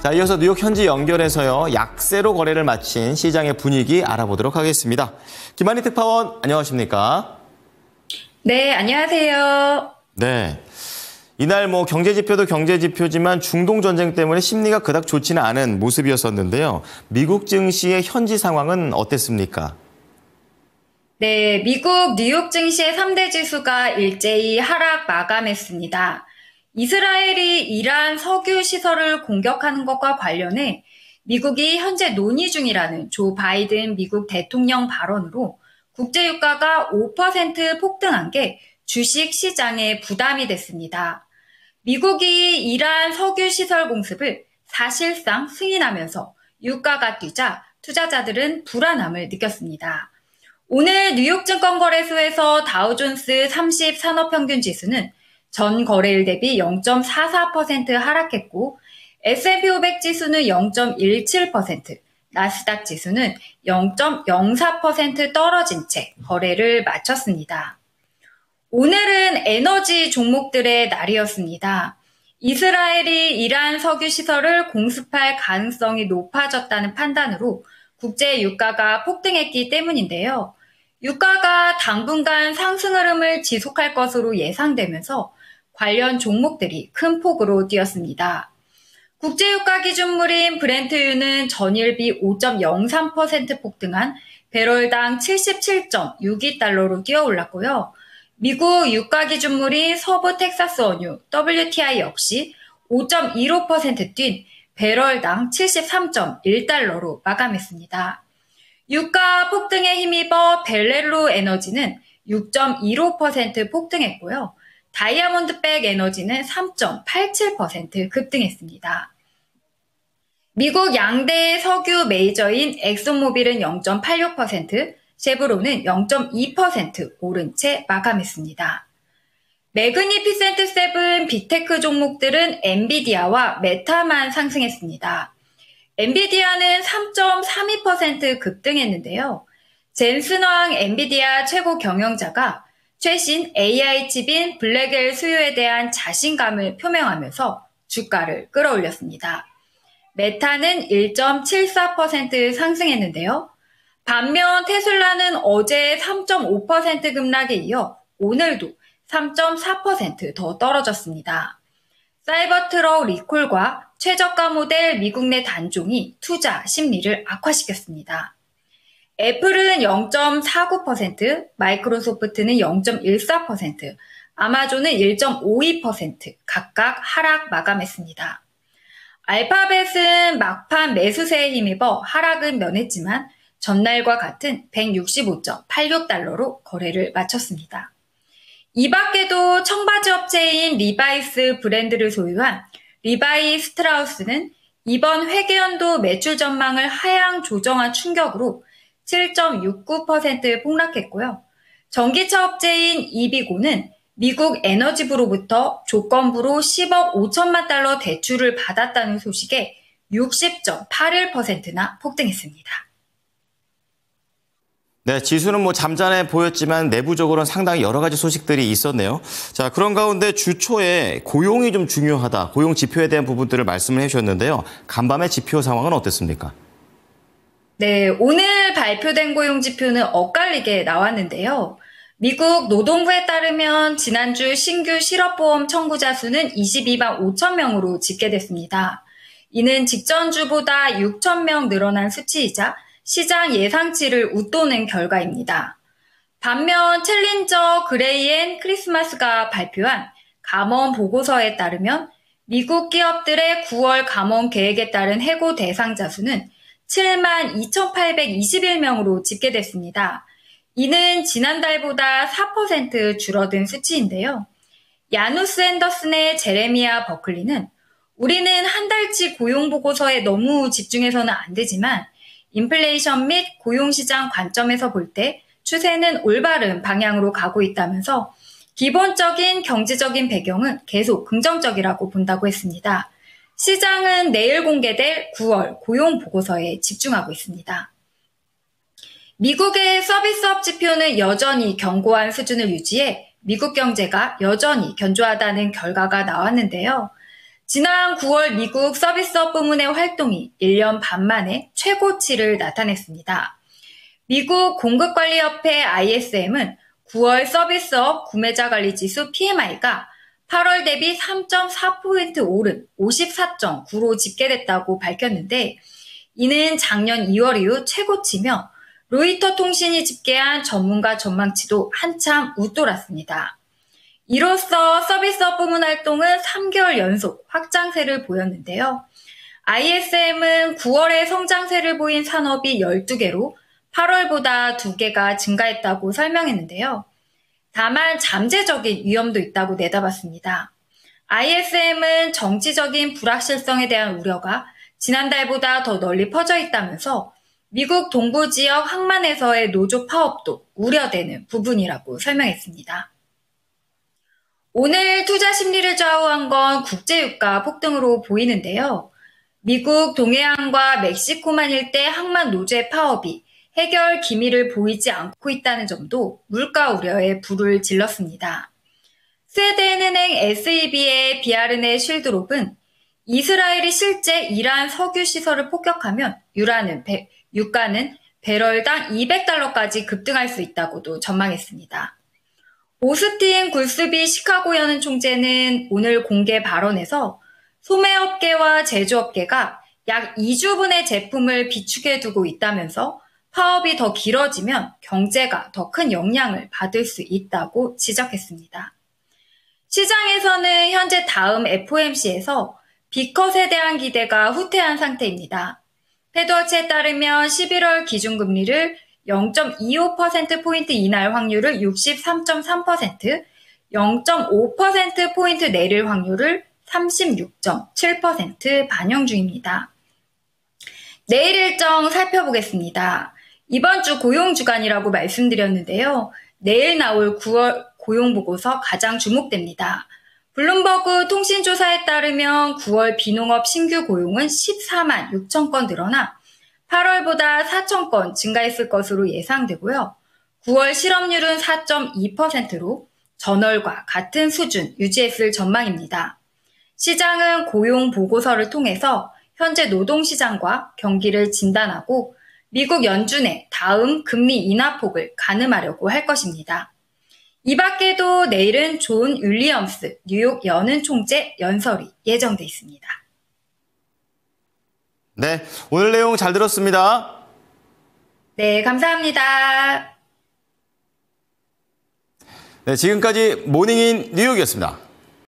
자, 이어서 뉴욕 현지 연결해서요. 약세로 거래를 마친 시장의 분위기 알아보도록 하겠습니다. 김한희 특파원, 안녕하십니까? 네, 안녕하세요. 네. 이날 경제지표도 경제지표지만 중동 전쟁 때문에 심리가 그닥 좋지는 않은 모습이었었는데요. 미국 증시의 현지 상황은 어땠습니까? 네, 미국 뉴욕 증시의 3대 지수가 일제히 하락 마감했습니다. 이스라엘이 이란 석유 시설을 공격하는 것과 관련해 미국이 현재 논의 중이라는 조 바이든 미국 대통령 발언으로 국제유가가 5% 폭등한 게 주식 시장에 부담이 됐습니다. 미국이 이란 석유 시설 공습을 사실상 승인하면서 유가가 뛰자 투자자들은 불안함을 느꼈습니다. 오늘 뉴욕 증권거래소에서 다우존스 30 산업평균 지수는 전 거래일 대비 0.44% 하락했고 S&P 500 지수는 0.17%, 나스닥 지수는 0.04% 떨어진 채 거래를 마쳤습니다. 오늘은 에너지 종목들의 날이었습니다. 이스라엘이 이란 석유 시설을 공습할 가능성이 높아졌다는 판단으로 국제 유가가 폭등했기 때문인데요. 유가가 당분간 상승 흐름을 지속할 것으로 예상되면서 관련 종목들이 큰 폭으로 뛰었습니다. 국제유가 기준물인 브렌트유는 전일비 5.03% 폭등한 배럴당 77.62달러로 뛰어올랐고요. 미국 유가 기준물인 서부 텍사스 원유 WTI 역시 5.15% 뛴 배럴당 73.1달러로 마감했습니다. 유가 폭등에 힘입어 벨렐로 에너지는 6.15% 폭등했고요. 다이아몬드백 에너지는 3.87% 급등했습니다. 미국 양대 석유 메이저인 엑소모빌은 0.86%, 쉐브론은 0.2% 오른 채 마감했습니다. 매그니피센트 세븐 빅테크 종목들은 엔비디아와 메타만 상승했습니다. 엔비디아는 3.32% 급등했는데요. 젠슨왕 엔비디아 최고 경영자가 최신 AI 칩인 블랙엘 수요에 대한 자신감을 표명하면서 주가를 끌어올렸습니다. 메타는 1.74% 상승했는데요. 반면 테슬라는 어제 3.5% 급락에 이어 오늘도 3.4% 더 떨어졌습니다. 사이버트럭 리콜과 최저가 모델 미국 내 단종이 투자 심리를 악화시켰습니다. 애플은 0.49%, 마이크로소프트는 0.14%, 아마존은 1.52% 각각 하락 마감했습니다. 알파벳은 막판 매수세에 힘입어 하락은 면했지만 전날과 같은 165.86달러로 거래를 마쳤습니다. 이 밖에도 청바지 업체인 리바이스 브랜드를 소유한 리바이 스트라우스는 이번 회계연도 매출 전망을 하향 조정한 충격으로 7.69% 폭락했고요. 전기차 업체인 이비고는 미국 에너지부로부터 조건부로 10억 5천만 달러 대출을 받았다는 소식에 60.81%나 폭등했습니다. 네, 지수는 잠잠해 보였지만 내부적으로는 상당히 여러 가지 소식들이 있었네요. 자, 그런 가운데 주 초에 고용이 좀 중요하다. 고용 지표에 대한 부분들을 말씀을 해주셨는데요. 간밤의 지표 상황은 어땠습니까? 네, 오늘 발표된 고용 지표는 엇갈리게 나왔는데요. 미국 노동부에 따르면 지난주 신규 실업보험 청구자 수는 22만 5천 명으로 집계됐습니다. 이는 직전 주보다 6천 명 늘어난 수치이자 시장 예상치를 웃도는 결과입니다. 반면 챌린저 그레이 앤 크리스마스가 발표한 감원 보고서에 따르면 미국 기업들의 9월 감원 계획에 따른 해고 대상자 수는 7만 2,821명으로 집계됐습니다. 이는 지난달보다 4% 줄어든 수치인데요. 야누스 앤더슨의 제레미아 버클리는 우리는 한 달치 고용 보고서에 너무 집중해서는 안 되지만 인플레이션 및 고용시장 관점에서 볼 때 추세는 올바른 방향으로 가고 있다면서 기본적인 경제적인 배경은 계속 긍정적이라고 본다고 했습니다. 시장은 내일 공개될 9월 고용 보고서에 집중하고 있습니다. 미국의 서비스업 지표는 여전히 견고한 수준을 유지해 미국 경제가 여전히 견조하다는 결과가 나왔는데요. 지난 9월 미국 서비스업 부문의 활동이 1년 반 만에 최고치를 나타냈습니다. 미국 공급관리협회 ISM은 9월 서비스업 구매자 관리 지수 PMI가 8월 대비 3.4포인트 오른 54.9로 집계됐다고 밝혔는데, 이는 작년 2월 이후 최고치며 로이터 통신이 집계한 전문가 전망치도 한참 웃돌았습니다. 이로써 서비스업 부문 활동은 3개월 연속 확장세를 보였는데요. ISM은 9월에 성장세를 보인 산업이 12개로 8월보다 2개가 증가했다고 설명했는데요. 다만 잠재적인 위험도 있다고 내다봤습니다. ISM은 정치적인 불확실성에 대한 우려가 지난달보다 더 널리 퍼져 있다면서 미국 동부 지역 항만에서의 노조 파업도 우려되는 부분이라고 설명했습니다. 오늘 투자 심리를 좌우한 건 국제유가 폭등으로 보이는데요. 미국 동해안과 멕시코만 일대 항만 노조의 파업이 해결 기미를 보이지 않고 있다는 점도 물가 우려에 불을 질렀습니다. 스웨덴은행 SEB의 비아르네 쉴드롭은 이스라엘이 실제 이란 석유 시설을 폭격하면 유가는 배럴당 $200까지 급등할 수 있다고도 전망했습니다. 오스틴 굴스비 시카고 연은 총재는 오늘 공개 발언에서 소매업계와 제조업계가 약 2주분의 제품을 비축해 두고 있다면서 파업이 더 길어지면 경제가 더 큰 영향을 받을 수 있다고 지적했습니다. 시장에서는 현재 다음 FOMC에서 B컷에 대한 기대가 후퇴한 상태입니다. 패드워치에 따르면 11월 기준금리를 0.25%포인트 인하할 확률을 63.3%, 0.5%포인트 내릴 확률을 36.7% 반영 중입니다. 내일 일정 살펴보겠습니다. 이번 주 고용주간이라고 말씀드렸는데요. 내일 나올 9월 고용보고서 가장 주목됩니다. 블룸버그 통신조사에 따르면 9월 비농업 신규 고용은 14만 6천 건 늘어나 8월보다 4천 건 증가했을 것으로 예상되고요. 9월 실업률은 4.2%로 전월과 같은 수준 유지했을 전망입니다. 시장은 고용 보고서를 통해서 현재 노동시장과 경기를 진단하고 미국 연준의 다음 금리 인하폭을 가늠하려고 할 것입니다. 이 밖에도 내일은 존 윌리엄스 뉴욕 연은 총재 연설이 예정돼 있습니다. 네, 오늘 내용 잘 들었습니다. 네, 감사합니다. 네, 지금까지 모닝인 뉴욕이었습니다.